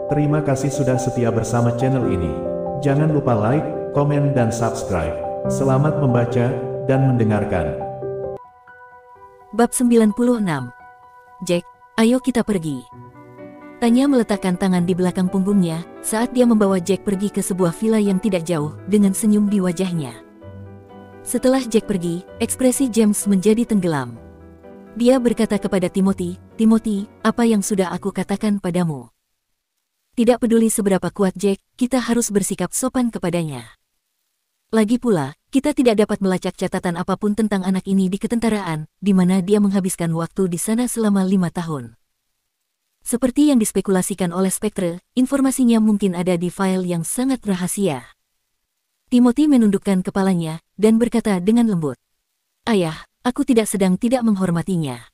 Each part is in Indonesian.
Terima kasih sudah setia bersama channel ini. Jangan lupa like, komen dan subscribe. Selamat membaca dan mendengarkan. Bab 96. Jack, ayo kita pergi. Tanya meletakkan tangan di belakang punggungnya saat dia membawa Jack pergi ke sebuah villa yang tidak jauh dengan senyum di wajahnya. Setelah Jack pergi, ekspresi James menjadi tenggelam. Dia berkata kepada Timothy, "Timothy, apa yang sudah aku katakan padamu?" Tidak peduli seberapa kuat Jack, kita harus bersikap sopan kepadanya. Lagi pula, kita tidak dapat melacak catatan apapun tentang anak ini di ketentaraan, di mana dia menghabiskan waktu di sana selama 5 tahun. Seperti yang dispekulasikan oleh Spectre, informasinya mungkin ada di file yang sangat rahasia. Timothy menundukkan kepalanya, dan berkata dengan lembut, "Ayah, aku tidak sedang tidak menghormatinya.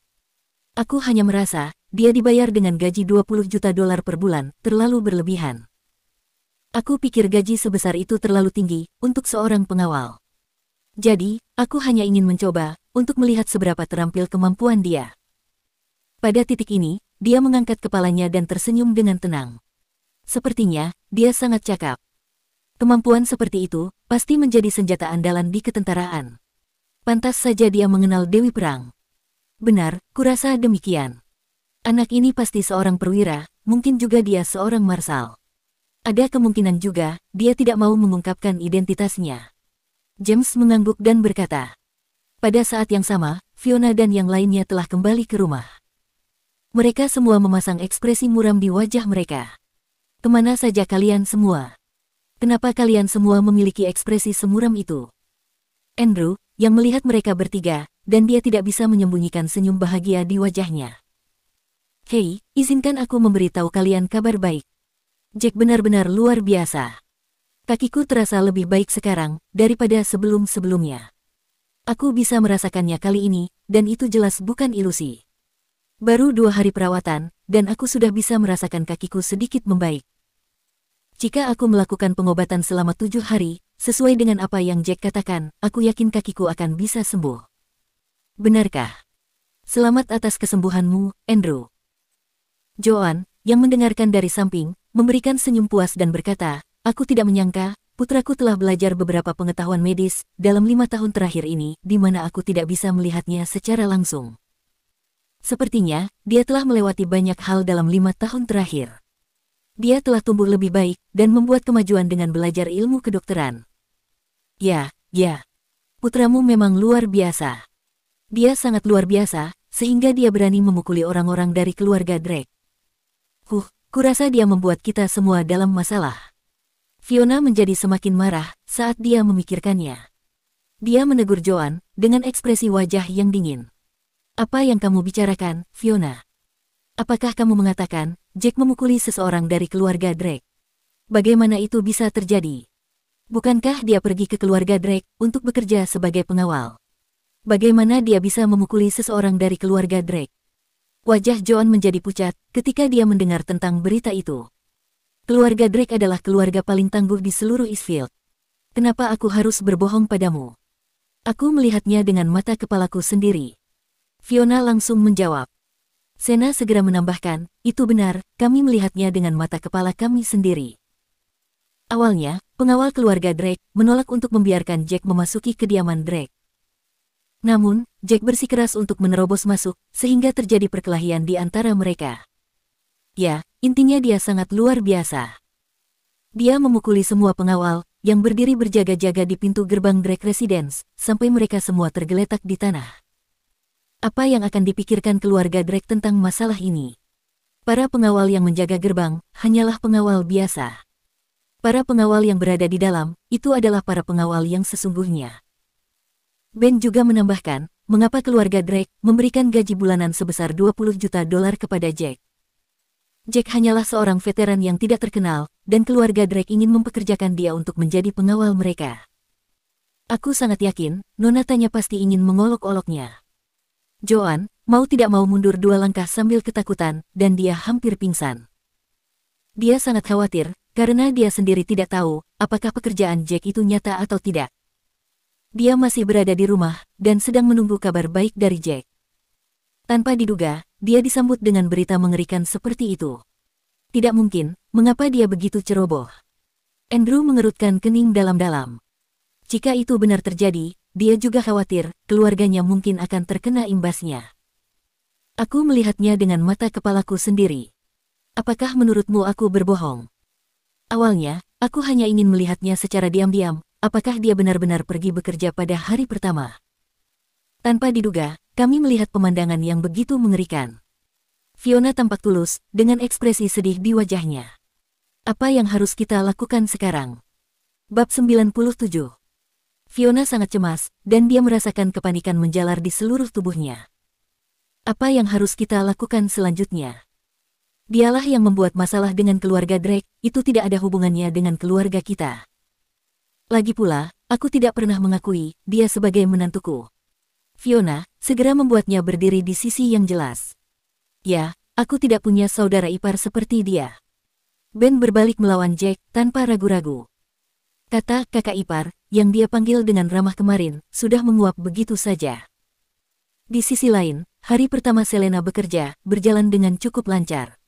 Aku hanya merasa, dia dibayar dengan gaji $20 juta per bulan, terlalu berlebihan. Aku pikir gaji sebesar itu terlalu tinggi untuk seorang pengawal. Jadi, aku hanya ingin mencoba untuk melihat seberapa terampil kemampuan dia." Pada titik ini, dia mengangkat kepalanya dan tersenyum dengan tenang. Sepertinya, dia sangat cakap. Kemampuan seperti itu pasti menjadi senjata andalan di ketentaraan. Pantas saja dia mengenal Dewi Perang. Benar, kurasa demikian. Anak ini pasti seorang perwira, mungkin juga dia seorang marsal. Ada kemungkinan juga, dia tidak mau mengungkapkan identitasnya. James mengangguk dan berkata. Pada saat yang sama, Fiona dan yang lainnya telah kembali ke rumah. Mereka semua memasang ekspresi muram di wajah mereka. "Kemana saja kalian semua? Kenapa kalian semua memiliki ekspresi semuram itu?" Andrew, yang melihat mereka bertiga, dan dia tidak bisa menyembunyikan senyum bahagia di wajahnya. "Hei, izinkan aku memberitahu kalian kabar baik. Jack benar-benar luar biasa. Kakiku terasa lebih baik sekarang daripada sebelum-sebelumnya. Aku bisa merasakannya kali ini, dan itu jelas bukan ilusi. Baru 2 hari perawatan, dan aku sudah bisa merasakan kakiku sedikit membaik. Jika aku melakukan pengobatan selama 7 hari, sesuai dengan apa yang Jack katakan, aku yakin kakiku akan bisa sembuh." "Benarkah? Selamat atas kesembuhanmu, Andrew." Joan, yang mendengarkan dari samping, memberikan senyum puas dan berkata, "Aku tidak menyangka, putraku telah belajar beberapa pengetahuan medis dalam 5 tahun terakhir ini, di mana aku tidak bisa melihatnya secara langsung. Sepertinya, dia telah melewati banyak hal dalam 5 tahun terakhir. Dia telah tumbuh lebih baik dan membuat kemajuan dengan belajar ilmu kedokteran. Ya, putramu memang luar biasa. Dia sangat luar biasa, sehingga dia berani memukuli orang-orang dari keluarga Drake. Kurasa dia membuat kita semua dalam masalah." Fiona menjadi semakin marah saat dia memikirkannya. Dia menegur Joan dengan ekspresi wajah yang dingin. "Apa yang kamu bicarakan, Fiona? Apakah kamu mengatakan Jack memukuli seseorang dari keluarga Drake? Bagaimana itu bisa terjadi? Bukankah dia pergi ke keluarga Drake untuk bekerja sebagai pengawal? Bagaimana dia bisa memukuli seseorang dari keluarga Drake?" Wajah Joan menjadi pucat ketika dia mendengar tentang berita itu. "Keluarga Drake adalah keluarga paling tangguh di seluruh Eastfield. Kenapa aku harus berbohong padamu? Aku melihatnya dengan mata kepalaku sendiri." Fiona langsung menjawab. Sena segera menambahkan, "Itu benar, kami melihatnya dengan mata kepala kami sendiri." Awalnya, pengawal keluarga Drake menolak untuk membiarkan Jack memasuki kediaman Drake. Namun, Jack bersikeras untuk menerobos masuk, sehingga terjadi perkelahian di antara mereka. Ya, intinya dia sangat luar biasa. Dia memukuli semua pengawal yang berdiri berjaga-jaga di pintu gerbang Drake Residence, sampai mereka semua tergeletak di tanah. Apa yang akan dipikirkan keluarga Drake tentang masalah ini? Para pengawal yang menjaga gerbang hanyalah pengawal biasa. Para pengawal yang berada di dalam, itu adalah para pengawal yang sesungguhnya. Ben juga menambahkan, mengapa keluarga Drake memberikan gaji bulanan sebesar $20 juta kepada Jack. Jack hanyalah seorang veteran yang tidak terkenal, dan keluarga Drake ingin mempekerjakan dia untuk menjadi pengawal mereka. Aku sangat yakin, Nona Tanya pasti ingin mengolok-oloknya. Joan, mau tidak mau mundur 2 langkah sambil ketakutan, dan dia hampir pingsan. Dia sangat khawatir, karena dia sendiri tidak tahu, apakah pekerjaan Jack itu nyata atau tidak. Dia masih berada di rumah, dan sedang menunggu kabar baik dari Jack. Tanpa diduga, dia disambut dengan berita mengerikan seperti itu. Tidak mungkin, mengapa dia begitu ceroboh? Andrew mengerutkan kening dalam-dalam. Jika itu benar terjadi, dia juga khawatir keluarganya mungkin akan terkena imbasnya. Aku melihatnya dengan mata kepalaku sendiri. Apakah menurutmu aku berbohong? Awalnya, aku hanya ingin melihatnya secara diam-diam, apakah dia benar-benar pergi bekerja pada hari pertama. Tanpa diduga, kami melihat pemandangan yang begitu mengerikan. Fiona tampak tulus, dengan ekspresi sedih di wajahnya. Apa yang harus kita lakukan sekarang? Bab 97. Fiona sangat cemas, dan dia merasakan kepanikan menjalar di seluruh tubuhnya. Apa yang harus kita lakukan selanjutnya? Dialah yang membuat masalah dengan keluarga Drake, itu tidak ada hubungannya dengan keluarga kita. Lagi pula, aku tidak pernah mengakui dia sebagai menantuku. Fiona, segera membuatnya berdiri di sisi yang jelas. Ya, aku tidak punya saudara ipar seperti dia. Ben berbalik melawan Jack tanpa ragu-ragu. Kata kakak ipar, yang dia panggil dengan ramah kemarin, sudah menguap begitu saja. Di sisi lain, hari pertama Selena bekerja, berjalan dengan cukup lancar.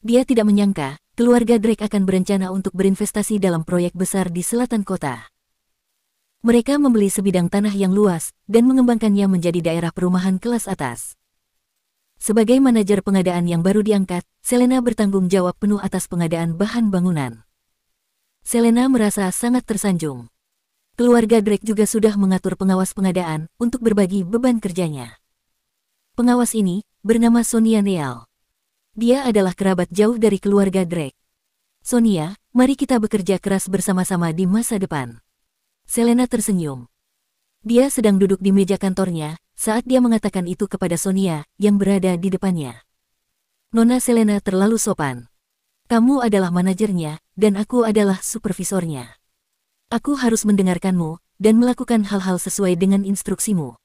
Dia tidak menyangka, keluarga Drake akan berencana untuk berinvestasi dalam proyek besar di selatan kota. Mereka membeli sebidang tanah yang luas, dan mengembangkannya menjadi daerah perumahan kelas atas. Sebagai manajer pengadaan yang baru diangkat, Selena bertanggung jawab penuh atas pengadaan bahan bangunan. Selena merasa sangat tersanjung. Keluarga Drake juga sudah mengatur pengawas pengadaan untuk berbagi beban kerjanya. Pengawas ini bernama Sonia Neal. Dia adalah kerabat jauh dari keluarga Drake. Sonia, mari kita bekerja keras bersama-sama di masa depan. Selena tersenyum. Dia sedang duduk di meja kantornya saat dia mengatakan itu kepada Sonia yang berada di depannya. Nona Selena terlalu sopan. Kamu adalah manajernya, dan aku adalah supervisornya. Aku harus mendengarkanmu dan melakukan hal-hal sesuai dengan instruksimu.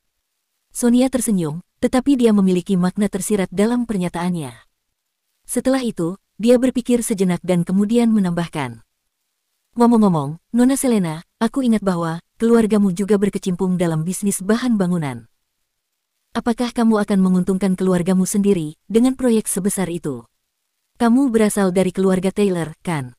Sonia tersenyum, tetapi dia memiliki makna tersirat dalam pernyataannya. Setelah itu, dia berpikir sejenak dan kemudian menambahkan. Ngomong-ngomong, Nona Selena, aku ingat bahwa keluargamu juga berkecimpung dalam bisnis bahan bangunan. Apakah kamu akan menguntungkan keluargamu sendiri dengan proyek sebesar itu? Kamu berasal dari keluarga Taylor, kan?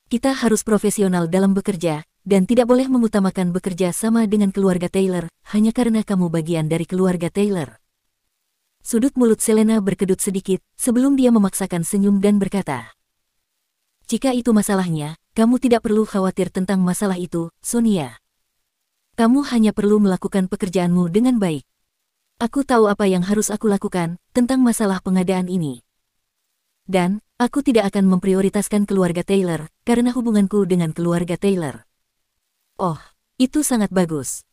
Kita harus profesional dalam bekerja, dan tidak boleh mengutamakan bekerja sama dengan keluarga Taylor, hanya karena kamu bagian dari keluarga Taylor. Sudut mulut Selena berkedut sedikit, sebelum dia memaksakan senyum dan berkata, jika itu masalahnya, kamu tidak perlu khawatir tentang masalah itu, Sonia. Kamu hanya perlu melakukan pekerjaanmu dengan baik. Aku tahu apa yang harus aku lakukan tentang masalah pengadaan ini. Dan, aku tidak akan memprioritaskan keluarga Taylor, karena hubunganku dengan keluarga Taylor. Oh, itu sangat bagus.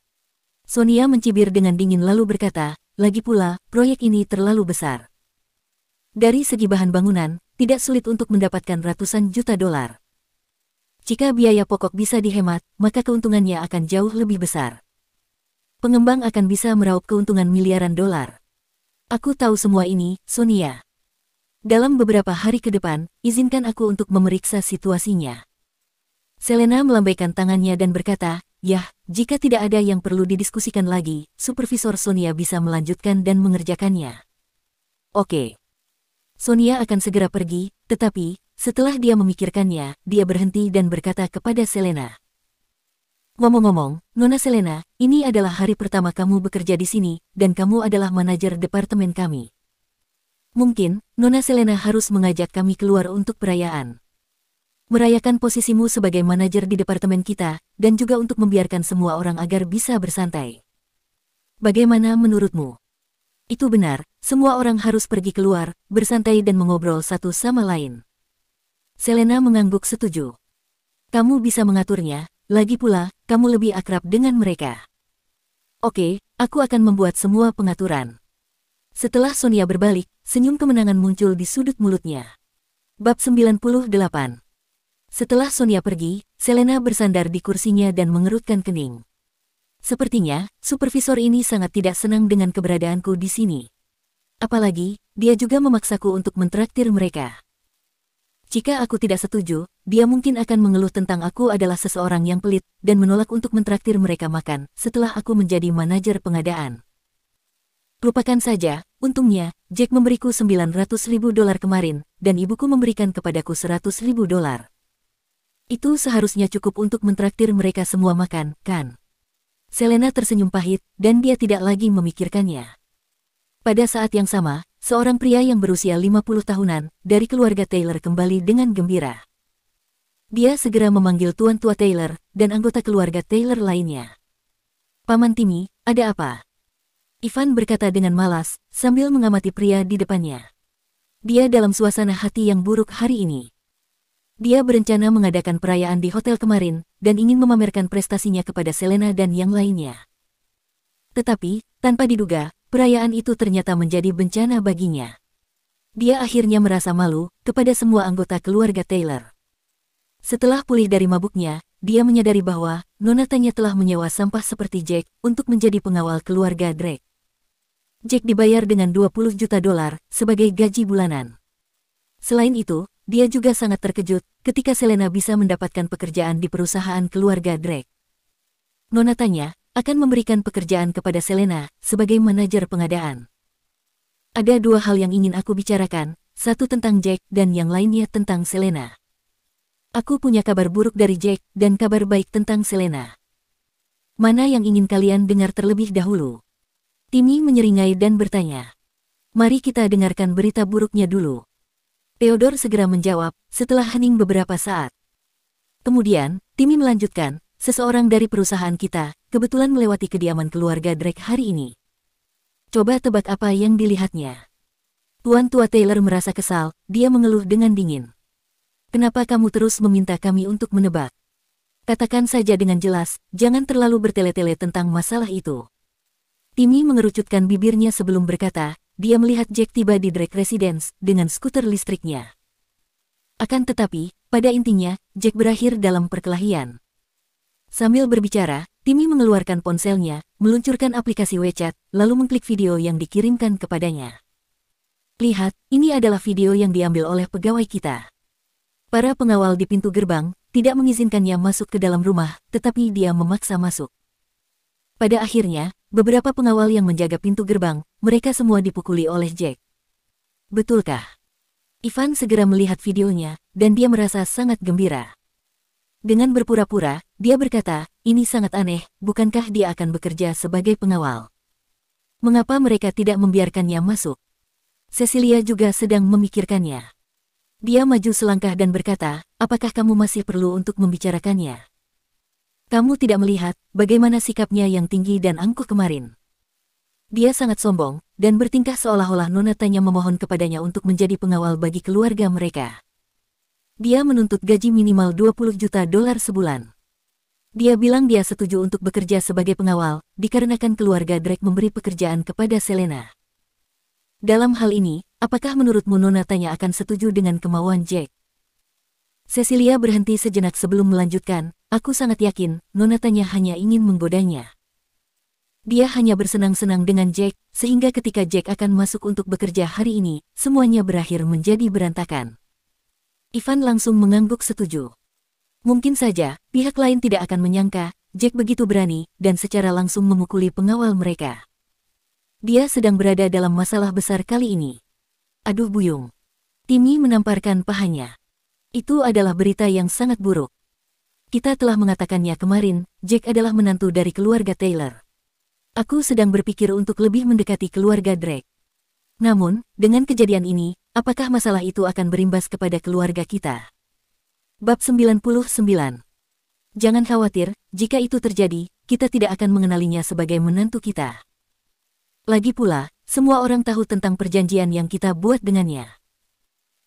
Sonia mencibir dengan dingin lalu berkata, lagi pula, proyek ini terlalu besar. Dari segi bahan bangunan, tidak sulit untuk mendapatkan ratusan juta dolar. Jika biaya pokok bisa dihemat, maka keuntungannya akan jauh lebih besar. Pengembang akan bisa meraup keuntungan miliaran dolar. Aku tahu semua ini, Sonia. Dalam beberapa hari ke depan, izinkan aku untuk memeriksa situasinya. Selena melambaikan tangannya dan berkata, yah, jika tidak ada yang perlu didiskusikan lagi, Supervisor Sonia bisa melanjutkan dan mengerjakannya. Oke. Sonia akan segera pergi, tetapi, setelah dia memikirkannya, dia berhenti dan berkata kepada Selena. Ngomong-ngomong, Nona Selena, ini adalah hari pertama kamu bekerja di sini, dan kamu adalah manajer departemen kami. Mungkin, Nona Selena harus mengajak kami keluar untuk perayaan. Merayakan posisimu sebagai manajer di departemen kita, dan juga untuk membiarkan semua orang agar bisa bersantai. Bagaimana menurutmu? Itu benar, semua orang harus pergi keluar, bersantai dan mengobrol satu sama lain. Selena mengangguk setuju. Kamu bisa mengaturnya, lagi pula, kamu lebih akrab dengan mereka. Oke, aku akan membuat semua pengaturan. Setelah Sonia berbalik, senyum kemenangan muncul di sudut mulutnya. Bab 98. Setelah Sonia pergi, Selena bersandar di kursinya dan mengerutkan kening. Sepertinya, supervisor ini sangat tidak senang dengan keberadaanku di sini. Apalagi, dia juga memaksaku untuk mentraktir mereka. Jika aku tidak setuju, dia mungkin akan mengeluh tentang aku adalah seseorang yang pelit dan menolak untuk mentraktir mereka makan setelah aku menjadi manajer pengadaan. Lupakan saja, untungnya, Jack memberiku $900.000 kemarin, dan ibuku memberikan kepadaku $100.000. Itu seharusnya cukup untuk mentraktir mereka semua makan, kan? Selena tersenyum pahit, dan dia tidak lagi memikirkannya. Pada saat yang sama, seorang pria yang berusia 50 tahunan dari keluarga Taylor kembali dengan gembira. Dia segera memanggil Tuan Tua Taylor dan anggota keluarga Taylor lainnya. "Paman Timmy, ada apa?" Ivan berkata dengan malas, sambil mengamati pria di depannya. Dia dalam suasana hati yang buruk hari ini. Dia berencana mengadakan perayaan di hotel kemarin, dan ingin memamerkan prestasinya kepada Selena dan yang lainnya. Tetapi, tanpa diduga, perayaan itu ternyata menjadi bencana baginya. Dia akhirnya merasa malu kepada semua anggota keluarga Taylor. Setelah pulih dari mabuknya, dia menyadari bahwa nonatanya telah menyewa sampah seperti Jack untuk menjadi pengawal keluarga Drake. Jack dibayar dengan $20 juta sebagai gaji bulanan. Selain itu, dia juga sangat terkejut ketika Selena bisa mendapatkan pekerjaan di perusahaan keluarga Drake. Nonatanya akan memberikan pekerjaan kepada Selena sebagai manajer pengadaan. "Ada dua hal yang ingin aku bicarakan, satu tentang Jack dan yang lainnya tentang Selena. Aku punya kabar buruk dari Jack dan kabar baik tentang Selena. Mana yang ingin kalian dengar terlebih dahulu?" Timmy menyeringai dan bertanya. "Mari kita dengarkan berita buruknya dulu." Theodore segera menjawab setelah hening beberapa saat. Kemudian, Timmy melanjutkan, "Seseorang dari perusahaan kita kebetulan melewati kediaman keluarga Drake hari ini. Coba tebak apa yang dilihatnya." Tuan Tua Taylor merasa kesal, dia mengeluh dengan dingin. "Kenapa kamu terus meminta kami untuk menebak? Katakan saja dengan jelas, jangan terlalu bertele-tele tentang masalah itu." Timmy mengerucutkan bibirnya sebelum berkata, dia melihat Jack tiba di Drake Residence dengan skuter listriknya. Akan tetapi, pada intinya, Jack berakhir dalam perkelahian. Sambil berbicara, Timmy mengeluarkan ponselnya, meluncurkan aplikasi WeChat, lalu mengklik video yang dikirimkan kepadanya. "Lihat, ini adalah video yang diambil oleh pegawai kita. Para pengawal di pintu gerbang tidak mengizinkannya masuk ke dalam rumah, tetapi dia memaksa masuk. Pada akhirnya, beberapa pengawal yang menjaga pintu gerbang, mereka semua dipukuli oleh Jack." "Betulkah?" Ivan segera melihat videonya, dan dia merasa sangat gembira. Dengan berpura-pura, dia berkata, "Ini sangat aneh, bukankah dia akan bekerja sebagai pengawal? Mengapa mereka tidak membiarkannya masuk?" Cecilia juga sedang memikirkannya. Dia maju selangkah dan berkata, "Apakah kamu masih perlu untuk membicarakannya? Kamu tidak melihat bagaimana sikapnya yang tinggi dan angkuh kemarin. Dia sangat sombong, dan bertingkah seolah-olah nonatanya memohon kepadanya untuk menjadi pengawal bagi keluarga mereka. Dia menuntut gaji minimal $20 juta sebulan. Dia bilang dia setuju untuk bekerja sebagai pengawal, dikarenakan keluarga Drake memberi pekerjaan kepada Selena. Dalam hal ini, apakah menurutmu nonatanya akan setuju dengan kemauan Jack?" Cecilia berhenti sejenak sebelum melanjutkan, "Aku sangat yakin, nonatanya hanya ingin menggodanya. Dia hanya bersenang-senang dengan Jack, sehingga ketika Jack akan masuk untuk bekerja hari ini, semuanya berakhir menjadi berantakan." Ivan langsung mengangguk setuju. Mungkin saja, pihak lain tidak akan menyangka, Jack begitu berani, dan secara langsung memukuli pengawal mereka. Dia sedang berada dalam masalah besar kali ini. Aduh buyung. Timmy menamparkan pahanya. Itu adalah berita yang sangat buruk. Kita telah mengatakannya kemarin, Jack adalah menantu dari keluarga Taylor. Aku sedang berpikir untuk lebih mendekati keluarga Drake. Namun, dengan kejadian ini, apakah masalah itu akan berimbas kepada keluarga kita? Bab 99. Jangan khawatir, jika itu terjadi, kita tidak akan mengenalinya sebagai menantu kita. Lagi pula, semua orang tahu tentang perjanjian yang kita buat dengannya.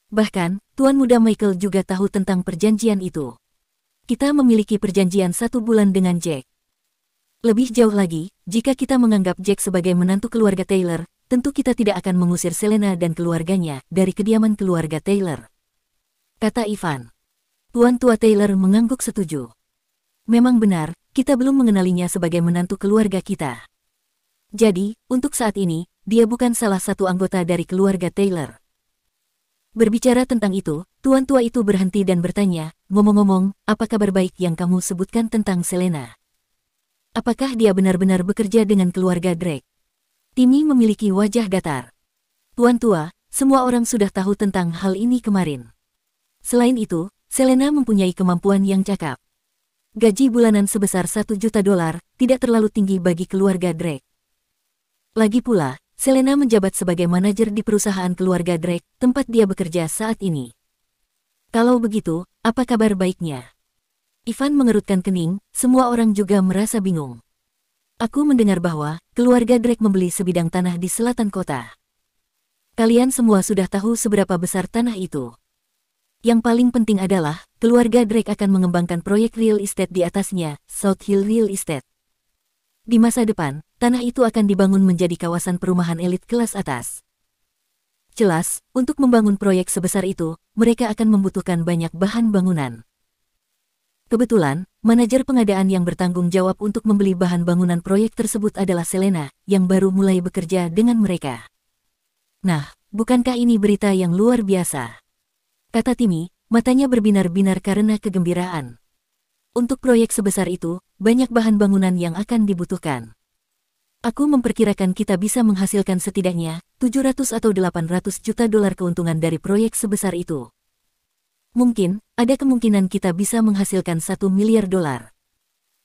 Bahkan, Tuan Muda Michael juga tahu tentang perjanjian itu. Kita memiliki perjanjian 1 bulan dengan Jack. Lebih jauh lagi, jika kita menganggap Jack sebagai menantu keluarga Taylor, tentu kita tidak akan mengusir Selena dan keluarganya dari kediaman keluarga Taylor," kata Ivan. Tuan Tua Taylor mengangguk setuju. "Memang benar, kita belum mengenalinya sebagai menantu keluarga kita. Jadi, untuk saat ini, dia bukan salah satu anggota dari keluarga Taylor." Berbicara tentang itu, Tuan Tua itu berhenti dan bertanya, "Ngomong-ngomong, apa kabar baik yang kamu sebutkan tentang Selena? Apakah dia benar-benar bekerja dengan keluarga Drake?" Timmy memiliki wajah datar. "Tuan Tua, semua orang sudah tahu tentang hal ini kemarin. Selain itu, Selena mempunyai kemampuan yang cakap. Gaji bulanan sebesar $1 juta tidak terlalu tinggi bagi keluarga Drake. Lagi pula, Selena menjabat sebagai manajer di perusahaan keluarga Drake, tempat dia bekerja saat ini. Kalau begitu, apa kabar baiknya? Ivan mengerutkan kening, semua orang juga merasa bingung. Aku mendengar bahwa keluarga Drake membeli sebidang tanah di selatan kota. Kalian semua sudah tahu seberapa besar tanah itu. Yang paling penting adalah, keluarga Drake akan mengembangkan proyek real estate di atasnya, South Hill Real Estate. Di masa depan, tanah itu akan dibangun menjadi kawasan perumahan elit kelas atas. Jelas, untuk membangun proyek sebesar itu, mereka akan membutuhkan banyak bahan bangunan. Kebetulan, manajer pengadaan yang bertanggung jawab untuk membeli bahan bangunan proyek tersebut adalah Selena, yang baru mulai bekerja dengan mereka. Nah, bukankah ini berita yang luar biasa? Kata Timmy, matanya berbinar-binar karena kegembiraan. Untuk proyek sebesar itu, banyak bahan bangunan yang akan dibutuhkan. Aku memperkirakan kita bisa menghasilkan setidaknya $700 atau $800 juta keuntungan dari proyek sebesar itu. Mungkin, ada kemungkinan kita bisa menghasilkan $1 miliar.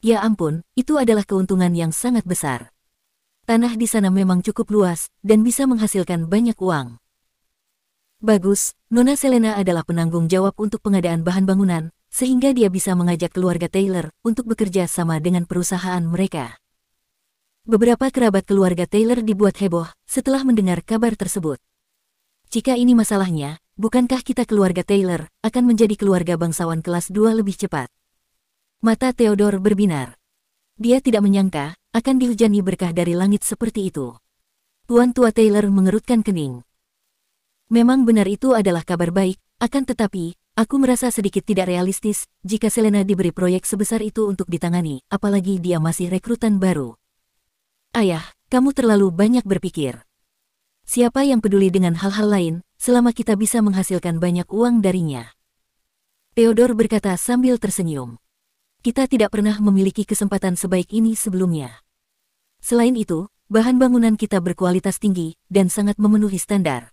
Ya ampun, itu adalah keuntungan yang sangat besar. Tanah di sana memang cukup luas, dan bisa menghasilkan banyak uang. Bagus, Nona Selena adalah penanggung jawab untuk pengadaan bahan bangunan, sehingga dia bisa mengajak keluarga Taylor untuk bekerja sama dengan perusahaan mereka. Beberapa kerabat keluarga Taylor dibuat heboh setelah mendengar kabar tersebut. Jika ini masalahnya, bukankah kita keluarga Taylor akan menjadi keluarga bangsawan kelas 2 lebih cepat? Mata Theodore berbinar. Dia tidak menyangka akan dihujani berkah dari langit seperti itu. Tuan tua Taylor mengerutkan kening. Memang benar itu adalah kabar baik, akan tetapi, aku merasa sedikit tidak realistis jika Selena diberi proyek sebesar itu untuk ditangani, apalagi dia masih rekrutan baru. Ayah, kamu terlalu banyak berpikir. Siapa yang peduli dengan hal-hal lain, selama kita bisa menghasilkan banyak uang darinya? Theodore berkata sambil tersenyum. Kita tidak pernah memiliki kesempatan sebaik ini sebelumnya. Selain itu, bahan bangunan kita berkualitas tinggi dan sangat memenuhi standar.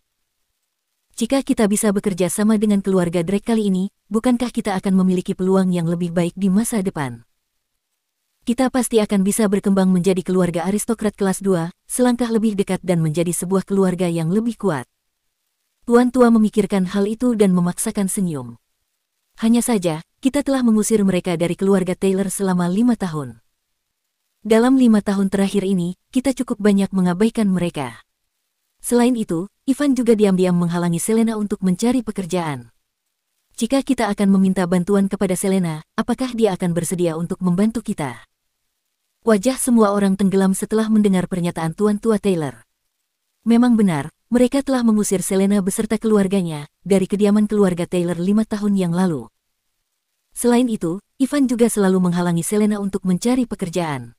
Jika kita bisa bekerja sama dengan keluarga Drake kali ini, bukankah kita akan memiliki peluang yang lebih baik di masa depan? Kita pasti akan bisa berkembang menjadi keluarga aristokrat kelas 2, selangkah lebih dekat dan menjadi sebuah keluarga yang lebih kuat. Tuan tua memikirkan hal itu dan memaksakan senyum. Hanya saja, kita telah mengusir mereka dari keluarga Taylor selama 5 tahun. Dalam 5 tahun terakhir ini, kita cukup banyak mengabaikan mereka. Selain itu, Ivan juga diam-diam menghalangi Selena untuk mencari pekerjaan. Jika kita akan meminta bantuan kepada Selena, apakah dia akan bersedia untuk membantu kita? Wajah semua orang tenggelam setelah mendengar pernyataan tuan tua Taylor. Memang benar, mereka telah mengusir Selena beserta keluarganya dari kediaman keluarga Taylor 5 tahun yang lalu. Selain itu, Ivan juga selalu menghalangi Selena untuk mencari pekerjaan.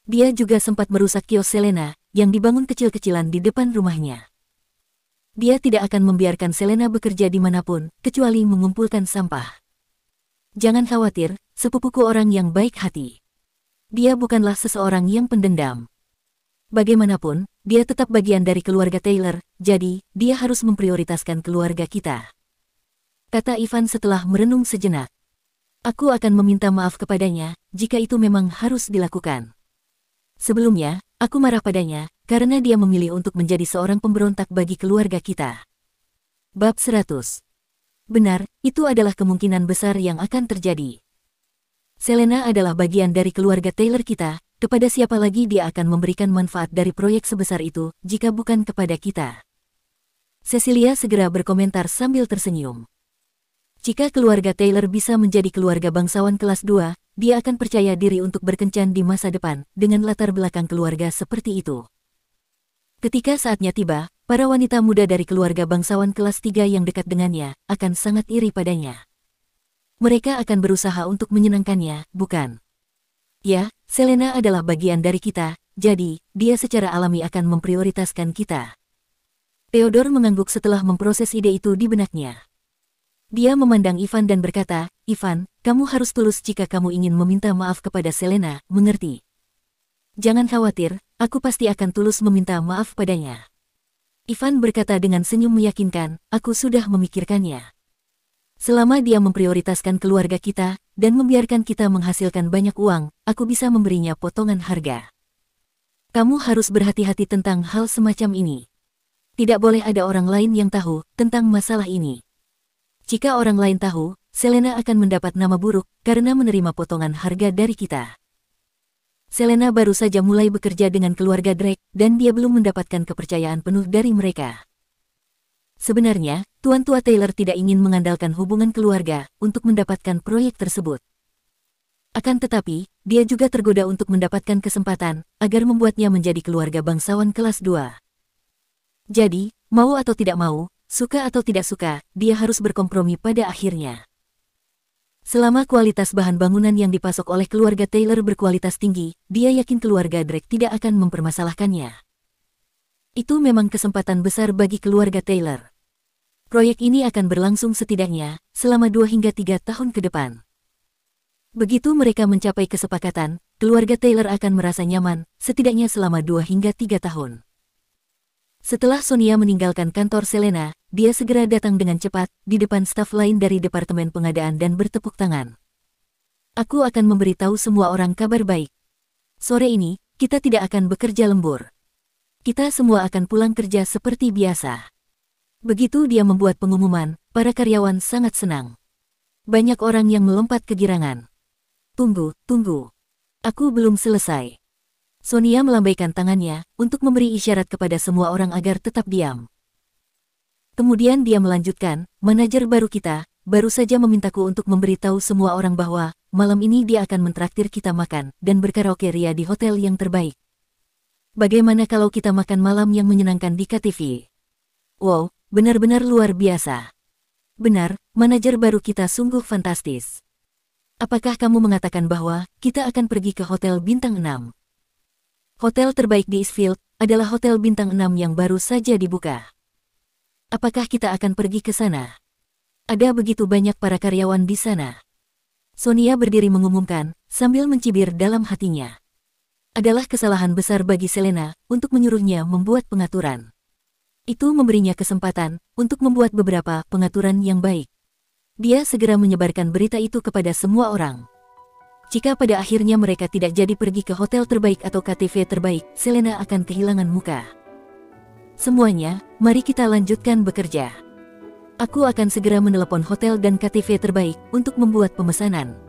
Dia juga sempat merusak kios Selena yang dibangun kecil-kecilan di depan rumahnya. Dia tidak akan membiarkan Selena bekerja dimanapun, kecuali mengumpulkan sampah. Jangan khawatir, sepupuku orang yang baik hati. Dia bukanlah seseorang yang pendendam. Bagaimanapun, dia tetap bagian dari keluarga Taylor, jadi dia harus memprioritaskan keluarga kita. Kata Ivan setelah merenung sejenak. Aku akan meminta maaf kepadanya, jika itu memang harus dilakukan. Sebelumnya, aku marah padanya, karena dia memilih untuk menjadi seorang pemberontak bagi keluarga kita. Bab 100. Benar, itu adalah kemungkinan besar yang akan terjadi. Selena adalah bagian dari keluarga Taylor kita, kepada siapa lagi dia akan memberikan manfaat dari proyek sebesar itu, jika bukan kepada kita. Cecilia segera berkomentar sambil tersenyum. Jika keluarga Taylor bisa menjadi keluarga bangsawan kelas 2, dia akan percaya diri untuk berkencan di masa depan, dengan latar belakang keluarga seperti itu. Ketika saatnya tiba, para wanita muda dari keluarga bangsawan kelas 3 yang dekat dengannya, akan sangat iri padanya. Mereka akan berusaha untuk menyenangkannya, bukan? Ya, Selena adalah bagian dari kita, jadi, dia secara alami akan memprioritaskan kita. Theodore mengangguk setelah memproses ide itu di benaknya. Dia memandang Ivan dan berkata, Ivan, kamu harus tulus jika kamu ingin meminta maaf kepada Selena, mengerti? Jangan khawatir, aku pasti akan tulus meminta maaf padanya. Ivan berkata dengan senyum meyakinkan, aku sudah memikirkannya. Selama dia memprioritaskan keluarga kita, dan membiarkan kita menghasilkan banyak uang, aku bisa memberinya potongan harga. Kamu harus berhati-hati tentang hal semacam ini. Tidak boleh ada orang lain yang tahu tentang masalah ini. Jika orang lain tahu, Selena akan mendapat nama buruk karena menerima potongan harga dari kita. Selena baru saja mulai bekerja dengan keluarga Drake, dan dia belum mendapatkan kepercayaan penuh dari mereka. Sebenarnya, Tuan Tua Taylor tidak ingin mengandalkan hubungan keluarga untuk mendapatkan proyek tersebut. Akan tetapi, dia juga tergoda untuk mendapatkan kesempatan agar membuatnya menjadi keluarga bangsawan kelas 2. Jadi, mau atau tidak mau, suka atau tidak suka, dia harus berkompromi pada akhirnya. Selama kualitas bahan bangunan yang dipasok oleh keluarga Taylor berkualitas tinggi, dia yakin keluarga Drake tidak akan mempermasalahkannya. Itu memang kesempatan besar bagi keluarga Taylor. Proyek ini akan berlangsung setidaknya selama 2 hingga 3 tahun ke depan. Begitu mereka mencapai kesepakatan, keluarga Taylor akan merasa nyaman, setidaknya selama 2 hingga 3 tahun. Setelah Sonia meninggalkan kantor Selena, dia segera datang dengan cepat di depan staf lain dari Departemen Pengadaan dan bertepuk tangan. Aku akan memberitahu semua orang kabar baik. Sore ini, kita tidak akan bekerja lembur. Kita semua akan pulang kerja seperti biasa. Begitu dia membuat pengumuman, para karyawan sangat senang. Banyak orang yang melompat kegirangan. Tunggu, tunggu. Aku belum selesai. Sonia melambaikan tangannya untuk memberi isyarat kepada semua orang agar tetap diam. Kemudian dia melanjutkan, manajer baru kita baru saja memintaku untuk memberitahu semua orang bahwa malam ini dia akan mentraktir kita makan dan berkaraoke ria di hotel yang terbaik. Bagaimana kalau kita makan malam yang menyenangkan di KTV? Wow, benar-benar luar biasa. Benar, manajer baru kita sungguh fantastis. Apakah kamu mengatakan bahwa kita akan pergi ke Hotel Bintang 6? Hotel terbaik di Eastfield adalah Hotel Bintang 6 yang baru saja dibuka. Apakah kita akan pergi ke sana? Ada begitu banyak para karyawan di sana. Sonia berdiri mengumumkan, sambil mencibir dalam hatinya. Adalah kesalahan besar bagi Selena untuk menyuruhnya membuat pengaturan. Itu memberinya kesempatan untuk membuat beberapa pengaturan yang baik. Dia segera menyebarkan berita itu kepada semua orang. Jika pada akhirnya mereka tidak jadi pergi ke hotel terbaik atau KTV terbaik, Selena akan kehilangan muka. Semuanya, mari kita lanjutkan bekerja. Aku akan segera menelepon hotel dan KTV terbaik untuk membuat pemesanan.